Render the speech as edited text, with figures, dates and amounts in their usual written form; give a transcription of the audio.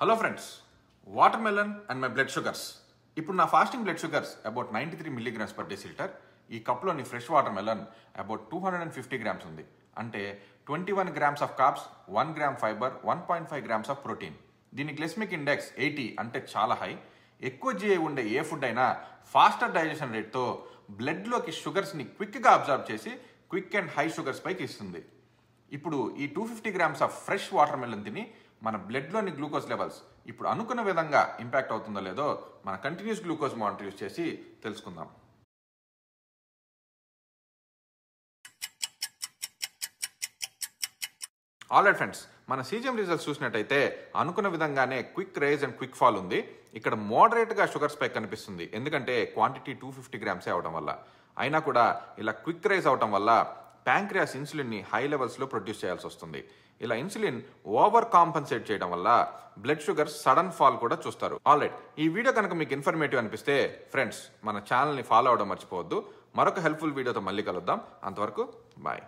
Hello friends, watermelon and my blood sugars. ఇప్పుడు నా fasting blood sugars about 93 milligrams per deciliter. ఈ కప్లోని fresh watermelon about 250 grams ఉంది. అంటే 21 grams of carbs, 1 gram fibre, 1.5 grams of protein. దీని glycaemic index 80 అంటే చాలా high. ఎక్కువ జిఐ ఉండే ఏ ఫుడ్ అయినా ఫాస్టర్ డైజెషన్ రేట్తో బ్లడ్లోకి షుగర్స్ని క్విక్గా అబ్జర్వ్ చేసి క్విక్ అండ్ హై షుగర్స్ పైకి ఇస్తుంది. ఇప్పుడు ఈ 250 grams of fresh water melon తిని మన బ్లడ్లోని గ్లూకోజ్ లెవెల్స్ ఇప్పుడు అనుకున్న విధంగా ఇంపాక్ట్ అవుతుందో లేదో మన కంటిన్యూస్ గ్లూకోజ్ మానిటర్ యూస్ చేసి తెలుసుకుందాం. ఆల్రైట్ ఫ్రెండ్స్, మన సీజిఎం రిజల్ట్స్ చూసినట్టయితే అనుకున్న విధంగానే quick rise and quick fall ఉంది. ఇక్కడ మోడరేట్గా షుగర్ స్పైక్ కనిపిస్తుంది, ఎందుకంటే క్వాంటిటీ 250 grams అవడం వల్ల. అయినా కూడా ఇలా క్విక్ రైజ్ అవడం వల్ల ప్యాంక్రియాస్ ఇన్సులిన్ని హై లెవెల్స్లో ప్రొడ్యూస్ చేయాల్సి వస్తుంది. ఇలా ఇన్సులిన్ ఓవర్ కాంపన్సేట్ చేయడం వల్ల బ్లడ్ షుగర్ సడన్ ఫాల్ కూడా చూస్తారు. ఆల్రైట్, ఈ వీడియో కనుక మీకు ఇన్ఫర్మేటివ్ అనిపిస్తే ఫ్రెండ్స్ మన ఛానల్ని ఫాలో అవడం మర్చిపోవద్దు. మరొక హెల్ప్ఫుల్ వీడియోతో మళ్ళీ కలుద్దాం. అంతవరకు బాయ్.